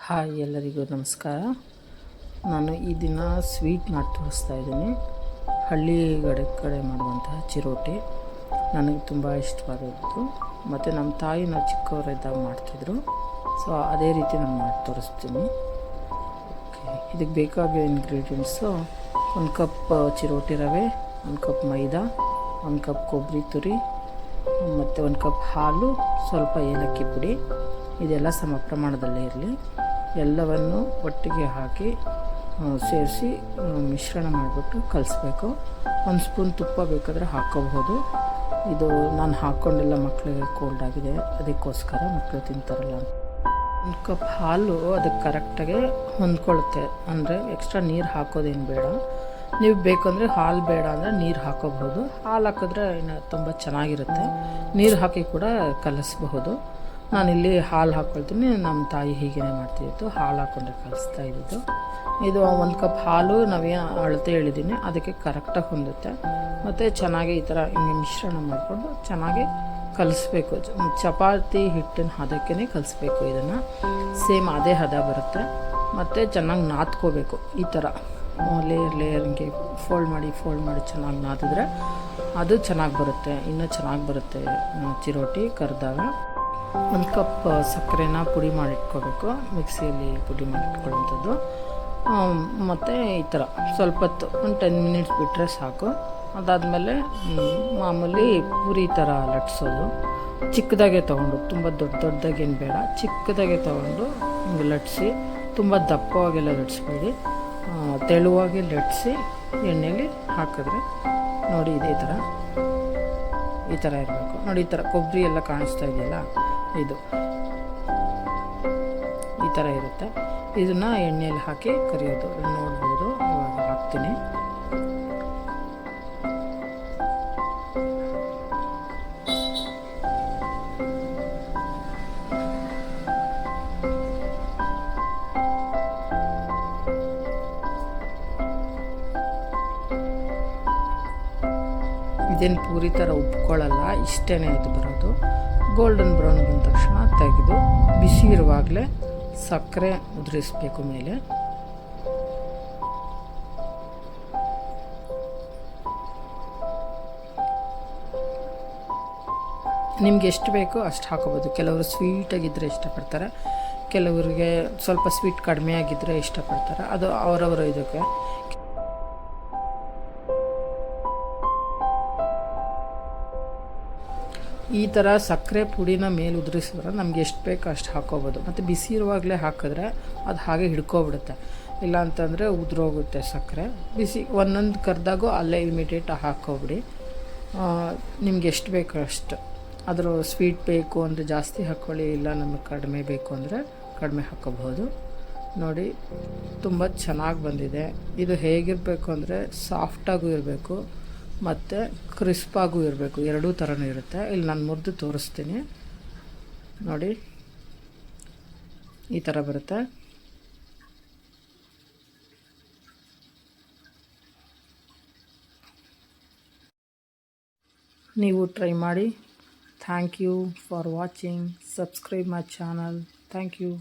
Hi ಎಲ್ಲರಿಗೂ ನಮಸ್ಕಾರ. ನಾನು ಈ ದಿನ ಸ್ವೀಟ್ ಮಾಡಿ ತೋರಿಸ್ತಾ ಇದ್ದೀನಿ. ಹಳ್ಳಿ ಕಡೆ ಮಾಡುವಂತಹ ಚಿರೋಟಿ ನನಗೆ ತುಂಬ ಇಷ್ಟವಾದದ್ದು. ಮತ್ತು ನಮ್ಮ ತಾಯಿ ನಾವು ಚಿಕ್ಕವರಿದ್ದಾಗ ಮಾಡ್ತಿದ್ರು. ಸೊ ಅದೇ ರೀತಿ ನಾನು ಮಾಡಿ ತೋರಿಸ್ತೀನಿ. ಓಕೆ, ಇದಕ್ಕೆ ಬೇಕಾಗಿರೋ ಇಂಗ್ರೀಡಿಯೆಂಟ್ಸು: 1 ಕಪ್ ಚಿರೋಟಿ ರವೆ, 1 ಕಪ್ ಮೈದಾ, 1 ಕಪ್ ಕೊಬ್ಬರಿ ತುರಿ, ಮತ್ತು 1 ಕಪ್ ಹಾಲು, ಸ್ವಲ್ಪ ಏಲಕ್ಕಿ ಪುಡಿ. ಇದೆಲ್ಲ ಸಮ ಪ್ರಮಾಣದಲ್ಲೇ ಇರಲಿ. ಎಲ್ಲವನ್ನು ಒಟ್ಟಿಗೆ ಹಾಕಿ ಸೇರಿಸಿ ಮಿಶ್ರಣ ಮಾಡಿಬಿಟ್ಟು ಕಲಿಸ್ಬೇಕು. 1 ಸ್ಪೂನ್ ತುಪ್ಪ ಬೇಕಾದರೆ ಹಾಕ್ಕೋಬಹುದು. ಇದು ನಾನು ಹಾಕ್ಕೊಂಡಿಲ್ಲ, ಮಕ್ಕಳಿಗೆ ಕೋಲ್ಡ್ ಆಗಿದೆ, ಅದಕ್ಕೋಸ್ಕರ ಮಕ್ಕಳು ತಿಂತಾರಲ್ಲ. 1 ಕಪ್ ಹಾಲು ಅದಕ್ಕೆ ಕರೆಕ್ಟಾಗಿ ಹೊಂದ್ಕೊಳ್ಳುತ್ತೆ. ಅಂದರೆ ಎಕ್ಸ್ಟ್ರಾ ನೀರು ಹಾಕೋದೇನು ಬೇಡ. ನೀವು ಬೇಕಂದರೆ ಹಾಲು ಬೇಡ ಅಂದರೆ ನೀರು ಹಾಕೋಬಹುದು. ಹಾಲು ಹಾಕಿದ್ರೆ ಇನ್ನು ತುಂಬ ಚೆನ್ನಾಗಿರುತ್ತೆ. ನೀರು ಹಾಕಿ ಕೂಡ ಕಲಿಸ್ಬಹುದು. ನಾನಿಲ್ಲಿ ಹಾಲು ಹಾಕ್ಕೊಳ್ತೀನಿ. ನಮ್ಮ ತಾಯಿ ಹೀಗೇ ಮಾಡ್ತಿದ್ದು, ಹಾಲು ಹಾಕ್ಕೊಂಡೆ ಕಲಿಸ್ತಾ ಇದ್ದಿದ್ದು. ಇದು 1 ಕಪ್ ಹಾಲು ನಾವೇನು ಅಳತೆ ಹೇಳಿದ್ದೀನಿ ಅದಕ್ಕೆ ಕರೆಕ್ಟಾಗಿ ಹೊಂದುತ್ತೆ. ಮತ್ತು ಚೆನ್ನಾಗಿ ಈ ಥರ ಹಿಂಗೆ ಮಿಶ್ರಣ ಮಾಡಿಕೊಂಡು ಚೆನ್ನಾಗಿ ಕಲಿಸ್ಬೇಕು. ಚಪಾತಿ ಹಿಟ್ಟಿನ ಹದಕ್ಕೇ ಕಲಿಸ್ಬೇಕು. ಇದನ್ನು ಸೇಮ್ ಅದೇ ಹದ ಬರುತ್ತೆ. ಮತ್ತು ಚೆನ್ನಾಗಿ ನಾದ್ಕೋಬೇಕು. ಈ ಥರ ಲೇಯರ್ ಹಿಂಗೆ ಫೋಲ್ಡ್ ಮಾಡಿ ಚೆನ್ನಾಗಿ ನಾದಿದ್ರೆ ಅದು ಚೆನ್ನಾಗಿ ಬರುತ್ತೆ. ಇನ್ನೂ ಚೆನ್ನಾಗಿ ಬರುತ್ತೆ ಚಿರೋಟಿ ಕರೆದಾಗ. 1 ಕಪ್ ಸಕ್ಕರೆನ ಪುಡಿ ಮಾಡಿಟ್ಕೋಬೇಕು, ಮಿಕ್ಸಿಯಲ್ಲಿ ಪುಡಿ ಮಾಡಿಟ್ಕೊಳ್ಳೋಂಥದ್ದು. ಮತ್ತು ಈ ಥರ ಸ್ವಲ್ಪ ಹೊತ್ತು ಒಂದು 10 ಮಿನಿಟ್ಸ್ ಬಿಟ್ಟರೆ ಸಾಕು. ಅದಾದಮೇಲೆ ಮಾಮೂಲಿ ಪೂರಿ ಥರ ಲಟ್ಸೋದು. ಚಿಕ್ಕದಾಗೆ ತೊಗೊಂಡು, ತುಂಬ ದೊಡ್ಡದಾಗೇನು ಬೇಡ, ಚಿಕ್ಕದಾಗೆ ತೊಗೊಂಡು ಹಿಂಗೆ ಲಟ್ಸಿ. ತುಂಬ ದಪ್ಪವಾಗೆಲ್ಲ ಲಟ್ಸ್ಬೇಡಿ, ತೆಳುವಾಗಿ ಲಟ್ಸಿ ಎಣ್ಣೆಯಲ್ಲಿ ಹಾಕಿದ್ರೆ ನೋಡಿ ಈ ಥರ ಇರಬೇಕು. ನೋಡಿ, ಈ ಥರ ಕೊಬ್ಬರಿ ಎಲ್ಲ ಕಾಣಿಸ್ತಾ ಇದೆಯಲ್ಲ, ಇದು ಈ ಥರ ಇರುತ್ತೆ. ಇದನ್ನು ಎಣ್ಣೆಯಲ್ಲಿ ಹಾಕಿ ಕರಿಯೋದು ನೋಡ್ಬೋದು. ಇವಾಗ ಹಾಕ್ತೀನಿ. ಇದೇನು ಪೂರಿ ಥರ ಉಪ್ಕೊಳ್ಳಲ್ಲ, ಇಷ್ಟೇ ಇದು ಬರೋದು. ಗೋಲ್ಡನ್ ಬ್ರೌನ್ ಬಂದ ತಕ್ಷಣ ತೆಗೆದು ಬಿಸಿ ಇರುವಾಗಲೇ ಸಕ್ಕರೆ ಉದುರಿಸ್ಬೇಕು ಮೇಲೆ. ನಿಮ್ಗೆ ಎಷ್ಟು ಬೇಕೋ ಅಷ್ಟು ಹಾಕೋಬೋದು. ಕೆಲವರು ಸ್ವೀಟಾಗಿದ್ದರೆ ಇಷ್ಟಪಡ್ತಾರೆ, ಕೆಲವರಿಗೆ ಸ್ವಲ್ಪ ಸ್ವೀಟ್ ಕಡಿಮೆ ಆಗಿದ್ದರೆ ಇಷ್ಟಪಡ್ತಾರೆ. ಅದು ಅವರವರು ಇದಕ್ಕೆ. ಈ ಥರ ಸಕ್ಕರೆ ಪುಡಿನ ಮೇಲೆ ಉದುರಿಸಿದ್ರೆ ನಮ್ಗೆ ಎಷ್ಟು ಬೇಕೋ ಅಷ್ಟು ಹಾಕೋಬೋದು. ಮತ್ತು ಬಿಸಿ ಇರುವಾಗಲೇ ಹಾಕಿದ್ರೆ ಅದು ಹಾಗೆ ಹಿಡ್ಕೊಬಿಡುತ್ತೆ. ಇಲ್ಲ ಅಂತಂದರೆ ಉದುರೋಗುತ್ತೆ ಸಕ್ಕರೆ. ಬಿಸಿ ಒಂದೊಂದು ಕರೆದಾಗೂ ಅಲ್ಲೇ ಇಮಿಡಿಯೇಟ್ ಹಾಕ್ಕೊಬಿಡಿ. ನಿಮ್ಗೆ ಎಷ್ಟು ಬೇಕೋ ಅಷ್ಟು. ಅದ್ರ ಸ್ವೀಟ್ ಬೇಕು ಅಂದರೆ ಜಾಸ್ತಿ ಹಾಕ್ಕೊಳ್ಳಿ, ಇಲ್ಲ ನಮಗೆ ಕಡಿಮೆ ಬೇಕು ಅಂದರೆ ಕಡಿಮೆ ಹಾಕ್ಕೋಬಹುದು. ನೋಡಿ, ತುಂಬ ಚೆನ್ನಾಗಿ ಬಂದಿದೆ. ಇದು ಹೇಗಿರಬೇಕು ಅಂದರೆ ಸಾಫ್ಟಾಗೂ ಇರಬೇಕು ಮತ್ತು ಕ್ರಿಸ್ಪಾಗೂ ಇರಬೇಕು. ಎರಡೂ ಥರನೂ ಇರುತ್ತೆ. ಇಲ್ಲಿ ನಾನು ಮುರಿದು ತೋರಿಸ್ತೀನಿ ನೋಡಿ. ಈ ಥರ ಬರುತ್ತೆ. ನೀವು ಟ್ರೈ ಮಾಡಿ. Thank you for watching. Subscribe my channel. Thank you.